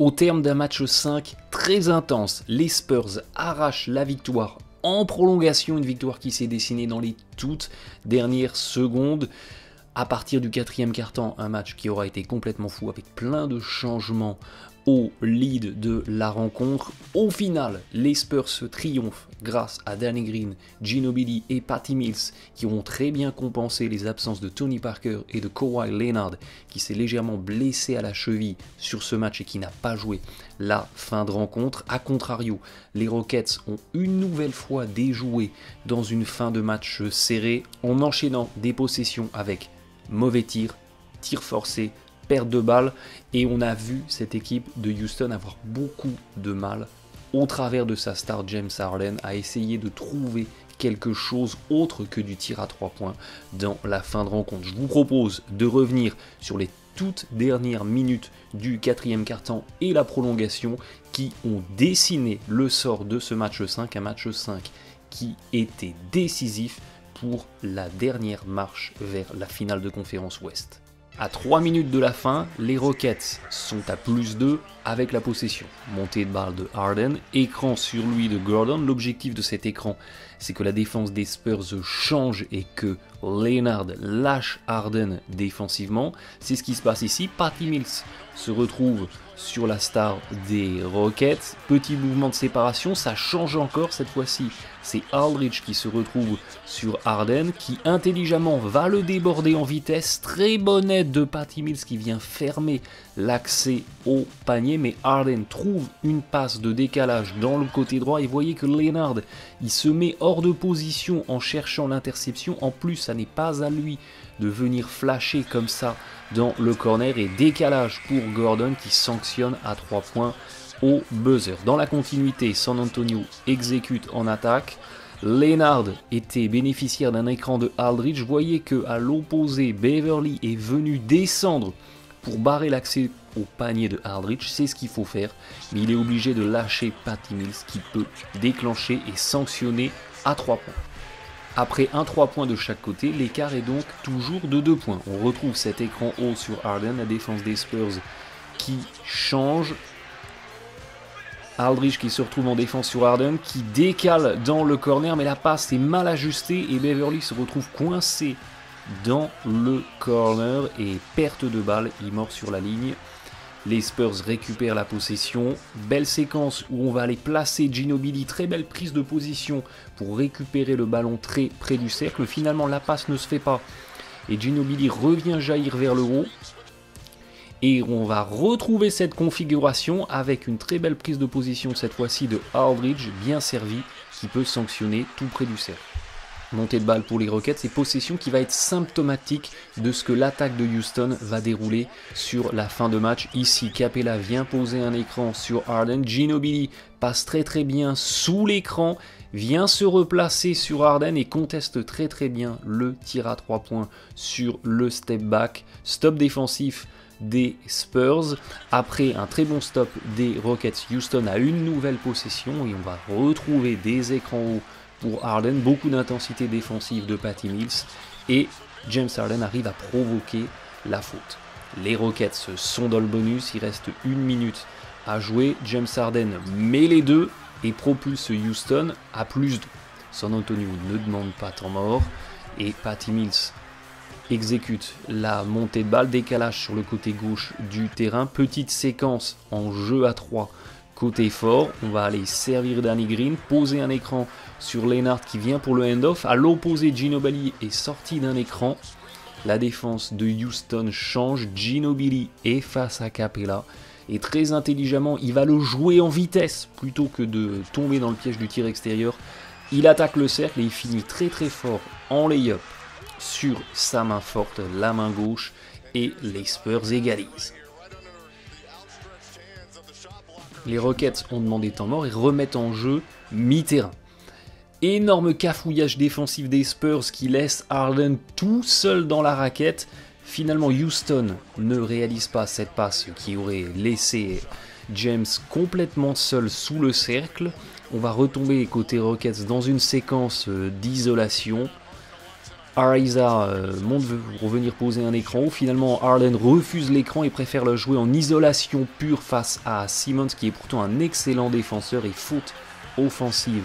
Au terme d'un match 5 très intense, les Spurs arrachent la victoire en prolongation, une victoire qui s'est dessinée dans les toutes dernières secondes. À partir du 4e quart-temps, un match qui aura été complètement fou avec plein de changements au lead de la rencontre. Au final, les Spurs triomphent grâce à Danny Green, Ginobili et Patty Mills qui ont très bien compensé les absences de Tony Parker et de Kawhi Leonard qui s'est légèrement blessé à la cheville sur ce match et qui n'a pas joué la fin de rencontre. A contrario, les Rockets ont une nouvelle fois déjoué dans une fin de match serrée en enchaînant des possessions avec mauvais tirs, tirs forcés, perte de balles, et on a vu cette équipe de Houston avoir beaucoup de mal au travers de sa star James Harden à essayer de trouver quelque chose autre que du tir à 3 points dans la fin de rencontre. Je vous propose de revenir sur les toutes dernières minutes du 4e quart-temps et la prolongation qui ont dessiné le sort de ce match 5, un match 5 qui était décisif pour la dernière marche vers la finale de conférence Ouest. À 3 minutes de la fin, les Rockets sont à +2 avec la possession. Montée de balle de Harden, écran sur lui de Gordon. L'objectif de cet écran, c'est que la défense des Spurs change et que Leonard lâche Harden défensivement. C'est ce qui se passe ici. Patty Mills se retrouve sur la star des Rockets. Petit mouvement de séparation, ça change encore cette fois-ci. C'est Aldridge qui se retrouve sur Harden, qui intelligemment va le déborder en vitesse. Très bonne aide de Patty Mills qui vient fermer l'accès au panier, mais Harden trouve une passe de décalage dans le côté droit et voyez que Leonard, il se met hors de position en cherchant l'interception. En plus, ça n'est pas à lui de venir flasher comme ça dans le corner et décalage pour Gordon qui sanctionne à 3 points au buzzer. Dans la continuité, San Antonio exécute en attaque. Leonard était bénéficiaire d'un écran de Aldridge. Voyez que à l'opposé, Beverly est venu descendre pour barrer l'accès au panier de Aldridge. C'est ce qu'il faut faire, mais il est obligé de lâcher Patty Mills qui peut déclencher et sanctionner à 3 points. Après un 3 points de chaque côté, l'écart est donc toujours de 2 points. On retrouve cet écran haut sur Harden, la défense des Spurs qui change. Aldridge qui se retrouve en défense sur Harden, qui décale dans le corner, mais la passe est mal ajustée et Beverly se retrouve coincé dans le corner et perte de balle, il mord sur la ligne. Les Spurs récupèrent la possession, belle séquence où on va aller placer Ginobili, très belle prise de position pour récupérer le ballon très près du cercle. Finalement la passe ne se fait pas et Ginobili revient jaillir vers le haut. Et on va retrouver cette configuration avec une très belle prise de position cette fois-ci de Aldridge, bien servi, qui peut sanctionner tout près du cercle. Montée de balle pour les Rockets et possession qui va être symptomatique de ce que l'attaque de Houston va dérouler sur la fin de match. Ici, Capella vient poser un écran sur Harden. Ginobili passe très bien sous l'écran, vient se replacer sur Harden et conteste très bien le tir à 3 points sur le step back. Stop défensif des Spurs. Après un très bon stop des Rockets, Houston a une nouvelle possession et on va retrouver des écrans hauts pour Harden, beaucoup d'intensité défensive de Patty Mills et James Harden arrive à provoquer la faute. Les Rockets sont dans le bonus, il reste 1 minute à jouer. James Harden met les deux et propulse Houston à +2. San Antonio ne demande pas temps mort et Patty Mills exécute la montée de balle, décalage sur le côté gauche du terrain, petite séquence en jeu à 3 côté fort, on va aller servir Danny Green, poser un écran sur Leonard qui vient pour le hand-off, à l'opposé Ginobili est sorti d'un écran, la défense de Houston change, Ginobili est face à Capella et très intelligemment il va le jouer en vitesse plutôt que de tomber dans le piège du tir extérieur, il attaque le cercle et il finit très fort en lay-up sur sa main forte, la main gauche, et les Spurs égalisent. Les Rockets ont demandé temps mort et remettent en jeu mi-terrain. Énorme cafouillage défensif des Spurs qui laisse Harden tout seul dans la raquette. Finalement, Houston ne réalise pas cette passe qui aurait laissé James complètement seul sous le cercle. On va retomber côté Rockets dans une séquence d'isolation. Ariza monte pour venir poser un écran haut. Finalement, Harden refuse l'écran et préfère le jouer en isolation pure face à Simmons, qui est pourtant un excellent défenseur, et faute offensive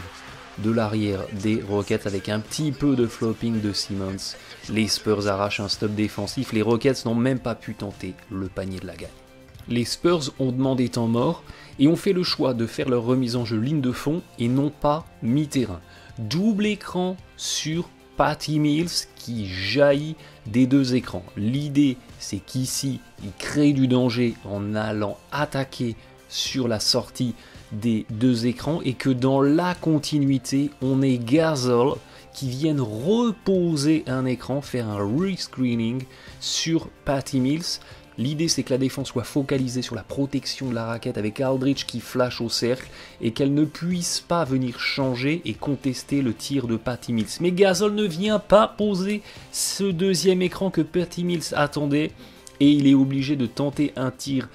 de l'arrière des Rockets avec un petit peu de flopping de Simmons. Les Spurs arrachent un stop défensif. Les Rockets n'ont même pas pu tenter le panier de la gagne. Les Spurs ont demandé temps mort et ont fait le choix de faire leur remise en jeu ligne de fond et non pas mi-terrain. Double écran sur Patty Mills qui jaillit des deux écrans. L'idée, c'est qu'ici, il crée du danger en allant attaquer sur la sortie des deux écrans et que dans la continuité, on ait Gasol qui vienne reposer un écran, faire un rescreening sur Patty Mills. L'idée, c'est que la défense soit focalisée sur la protection de la raquette avec Aldridge qui flash au cercle et qu'elle ne puisse pas venir changer et contester le tir de Patty Mills. Mais Gasol ne vient pas poser ce deuxième écran que Patty Mills attendait et il est obligé de tenter un tir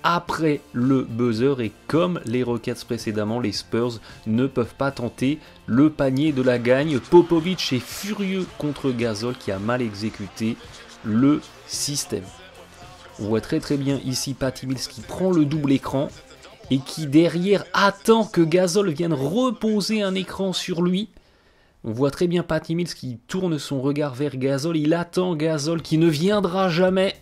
après le buzzer. Et comme les Rockets précédemment, les Spurs ne peuvent pas tenter le panier de la gagne. Popovich est furieux contre Gasol qui a mal exécuté le système. On voit très bien ici Patty Mills qui prend le double écran et qui derrière attend que Gasol vienne reposer un écran sur lui. On voit très bien Patty Mills qui tourne son regard vers Gasol, il attend Gasol qui ne viendra jamais.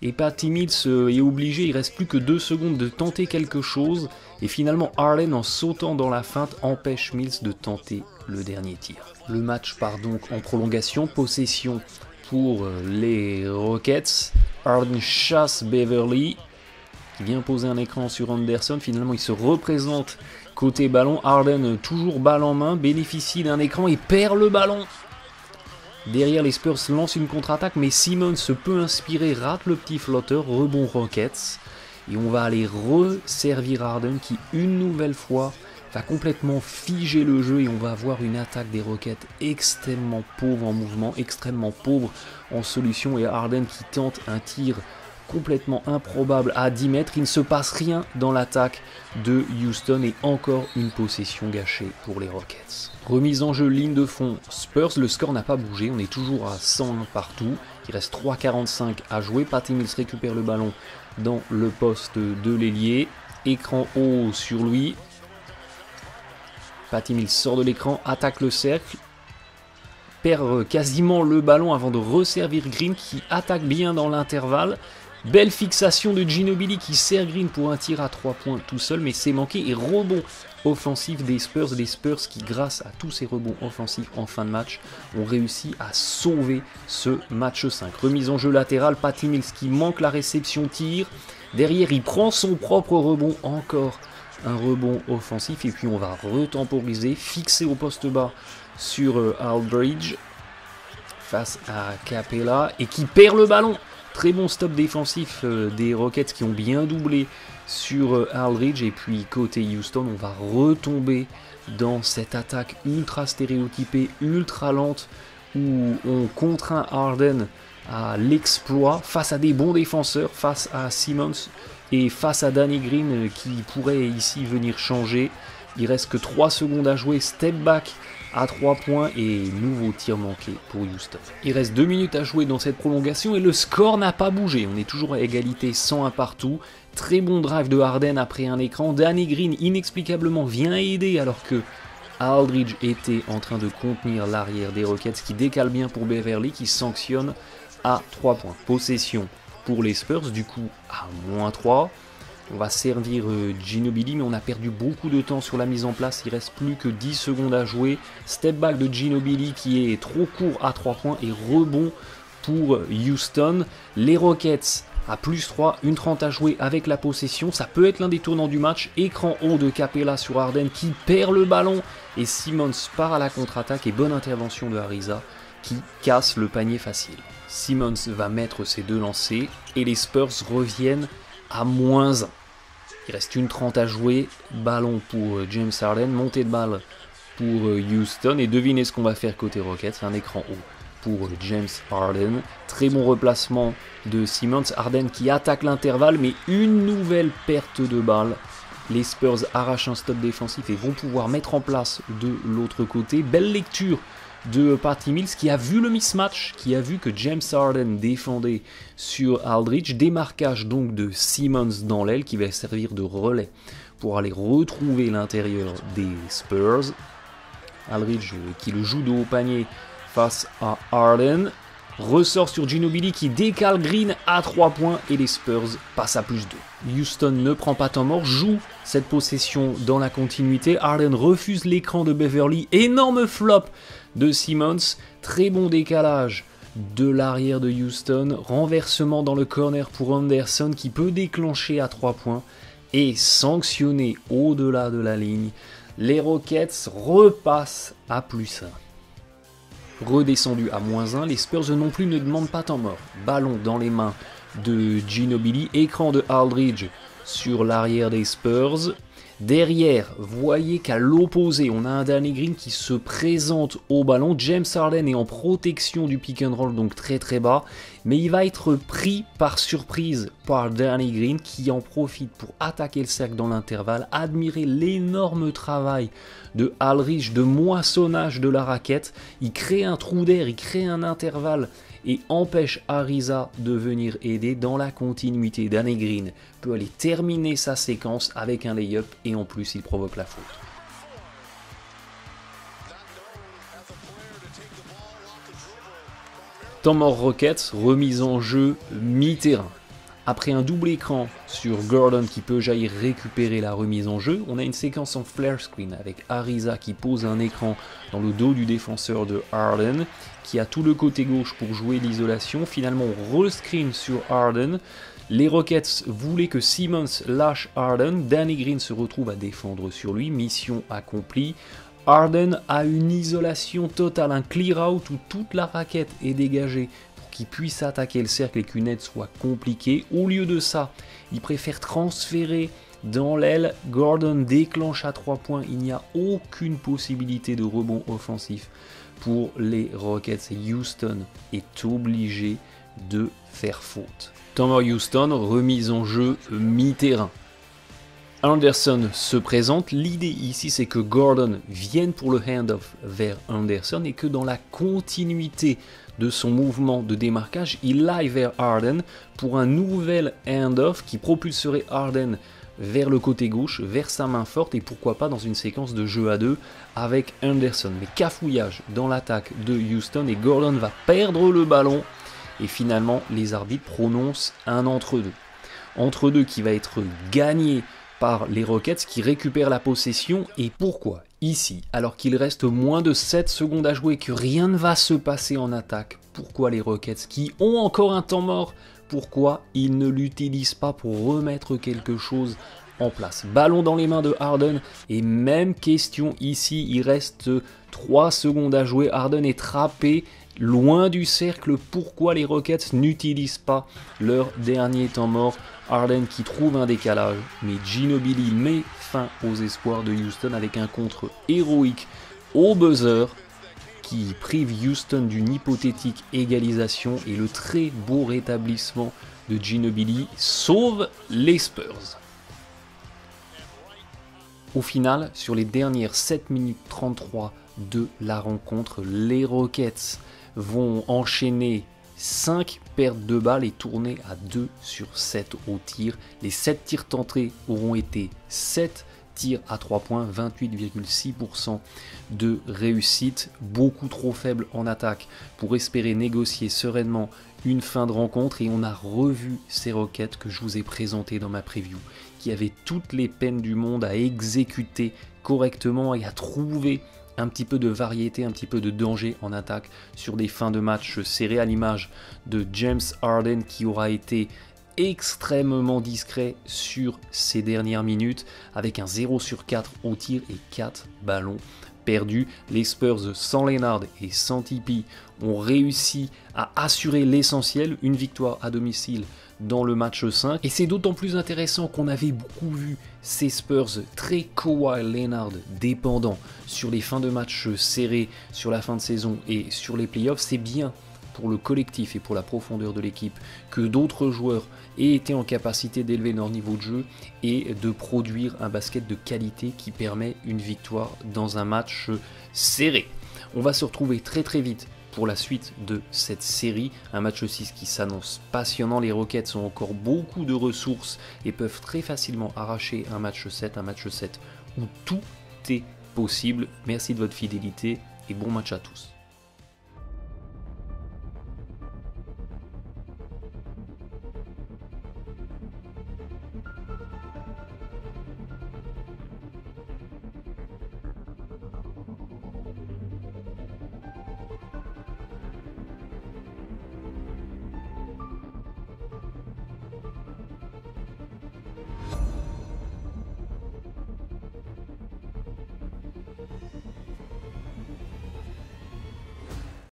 Et Patty Mills est obligé, il reste plus que 2 secondes de tenter quelque chose. Et finalement Harden en sautant dans la feinte empêche Mills de tenter le dernier tir. Le match part donc en prolongation, possession pour les Rockets. Harden chasse Beverly, qui vient poser un écran sur Anderson. Finalement, il se représente côté ballon. Harden, toujours balle en main, bénéficie d'un écran et perd le ballon. Derrière, les Spurs lancent une contre-attaque, mais Simmons se peut inspirer, rate le petit flotteur, rebond Rockets. Et on va aller resservir Harden qui, une nouvelle fois, va complètement figer le jeu et on va avoir une attaque des Rockets extrêmement pauvre en mouvement, extrêmement pauvre en solution, et Harden qui tente un tir complètement improbable à 10 mètres. Il ne se passe rien dans l'attaque de Houston et encore une possession gâchée pour les Rockets. Remise en jeu ligne de fond Spurs, le score n'a pas bougé, on est toujours à 101 partout, il reste 3,45 à jouer. Patty Mills récupère le ballon dans le poste de l'ailier, écran haut sur lui. Patty Mills sort de l'écran, attaque le cercle, perd quasiment le ballon avant de resservir Green qui attaque bien dans l'intervalle. Belle fixation de Ginobili qui sert Green pour un tir à 3 points tout seul, mais c'est manqué. Et rebond offensif des Spurs qui, grâce à tous ces rebonds offensifs en fin de match, ont réussi à sauver ce match 5. Remise en jeu latérale, Patty Mills qui manque la réception tir. Derrière, il prend son propre rebond, encore un rebond offensif, et puis on va retemporiser, fixer au poste bas sur Aldridge face à Capella et qui perd le ballon. Très bon stop défensif des Rockets qui ont bien doublé sur Aldridge. Et puis côté Houston, on va retomber dans cette attaque ultra stéréotypée, ultra lente, où on contraint Harden à l'exploit face à des bons défenseurs, face à Simmons et face à Danny Green qui pourrait ici venir changer. Il reste que 3 secondes à jouer, step back à 3 points et nouveau tir manqué pour Houston. Il reste 2 minutes à jouer dans cette prolongation et le score n'a pas bougé. On est toujours à égalité 101 partout. Très bon drive de Harden après un écran. Danny Green inexplicablement vient aider alors que Aldridge était en train de contenir l'arrière des Rockets qui décale bien pour Beverly qui sanctionne à 3 points. Possession pour les Spurs, du coup à -3. On va servir Ginobili, mais on a perdu beaucoup de temps sur la mise en place. Il reste plus que 10 secondes à jouer. Step back de Ginobili qui est trop court à 3 points et rebond pour Houston. Les Rockets à +3, 1:30 à jouer avec la possession. Ça peut être l'un des tournants du match. Écran haut de Capella sur Harden qui perd le ballon et Simmons part à la contre-attaque et bonne intervention de Ariza qui casse le panier facile. Simmons va mettre ses 2 lancers et les Spurs reviennent à -1. Il reste 1:30 à jouer. Ballon pour James Harden. Montée de balle pour Houston. Et devinez ce qu'on va faire côté Rockets. Un écran haut pour James Harden. Très bon replacement de Simmons. Harden qui attaque l'intervalle. Mais une nouvelle perte de balle. Les Spurs arrachent un stop défensif et vont pouvoir mettre en place de l'autre côté. Belle lecture de Patty Mills qui a vu le mismatch, qui a vu que James Harden défendait sur Aldridge. Démarquage donc de Simmons dans l'aile qui va servir de relais pour aller retrouver l'intérieur des Spurs. Aldridge qui le joue de haut panier face à Harden. Ressort sur Ginobili qui décale Green à 3 points et les Spurs passent à +2. Houston ne prend pas temps mort, joue cette possession dans la continuité. Harden refuse l'écran de Beverly. Énorme flop de Simmons. Très bon décalage de l'arrière de Houston. Renversement dans le corner pour Anderson qui peut déclencher à 3 points et sanctionner au-delà de la ligne. Les Rockets repassent à +1. Redescendu à -1, les Spurs non plus ne demandent pas temps mort. Ballon dans les mains de Ginobili, écran de Aldridge sur l'arrière des Spurs. Derrière, voyez qu'à l'opposé, on a un Danny Green qui se présente au ballon. James Harden est en protection du pick and roll, donc très très bas. Mais il va être pris par surprise par Danny Green qui en profite pour attaquer le cercle dans l'intervalle. Admirez l'énorme travail de Aldridge, de moissonnage de la raquette. Il crée un trou d'air, il crée un intervalle et empêche Ariza de venir aider dans la continuité. Danny Green peut aller terminer sa séquence avec un lay-up et en plus il provoque la faute. Temps mort Rockets, remise en jeu mi-terrain. Après un double écran sur Gordon qui peut jaillir récupérer la remise en jeu, on a une séquence en flare screen avec Ariza qui pose un écran dans le dos du défenseur de Harden, qui a tout le côté gauche pour jouer l'isolation. Finalement, on rescreen sur Harden. Les Rockets voulaient que Simmons lâche Harden. Danny Green se retrouve à défendre sur lui. Mission accomplie. Harden a une isolation totale, un clear out où toute la raquette est dégagée pour qu'il puisse attaquer le cercle et qu'une aide soit compliquée. Au lieu de ça, il préfère transférer dans l'aile. Gordon déclenche à 3 points. Il n'y a aucune possibilité de rebond offensif pour les Rockets et Houston est obligé de faire faute. Temps mort Houston, remise en jeu mi-terrain. Anderson se présente. L'idée ici, c'est que Gordon vienne pour le hand-off vers Anderson et que dans la continuité de son mouvement de démarquage, il aille vers Harden pour un nouvel hand-off qui propulserait Harden vers le côté gauche, vers sa main forte et pourquoi pas dans une séquence de jeu à 2 avec Anderson. Mais cafouillage dans l'attaque de Houston et Gordon va perdre le ballon et finalement les arbitres prononcent un entre-deux. Entre-deux qui va être gagné par les Rockets qui récupèrent la possession. Et pourquoi ici, alors qu'il reste moins de 7 secondes à jouer, que rien ne va se passer en attaque, pourquoi les Rockets qui ont encore un temps mort, pourquoi ils ne l'utilisent pas pour remettre quelque chose en place? Ballon dans les mains de Harden et même question ici, il reste 3 secondes à jouer, Harden est trappé loin du cercle, pourquoi les Rockets n'utilisent pas leur dernier temps mort? Harden qui trouve un décalage, mais Ginobili met fin aux espoirs de Houston avec un contre héroïque au buzzer qui prive Houston d'une hypothétique égalisation et le très beau rétablissement de Ginobili sauve les Spurs. Au final, sur les dernières 7 minutes 33 de la rencontre, les Rockets vont enchaîner 5 pertes de balles et tourner à 2 sur 7 au tir. Les 7 tirs tentés auront été 7 tirs à 3 points, 28,6% de réussite. Beaucoup trop faible en attaque pour espérer négocier sereinement une fin de rencontre. Et on a revu ces Rockets que je vous ai présentés dans ma preview, qui avaient toutes les peines du monde à exécuter correctement et à trouver un petit peu de variété, un petit peu de danger en attaque sur des fins de match serrées, à l'image de James Harden qui aura été extrêmement discret sur ces dernières minutes avec un 0 sur 4 au tir et 4 ballons perdus. Les Spurs sans Leonard et sans Tipeee ont réussi à assurer l'essentiel, une victoire à domicile dans le match 5 et c'est d'autant plus intéressant qu'on avait beaucoup vu ces Spurs très Kawhi Leonard dépendants sur les fins de match serrés, sur la fin de saison et sur les playoffs. C'est bien pour le collectif et pour la profondeur de l'équipe que d'autres joueurs aient été en capacité d'élever leur niveau de jeu et de produire un basket de qualité qui permet une victoire dans un match serré. On va se retrouver très très vite pour la suite de cette série, un match 6 qui s'annonce passionnant. Les Rockets ont encore beaucoup de ressources et peuvent très facilement arracher un match 7 où tout est possible. Merci de votre fidélité et bon match à tous.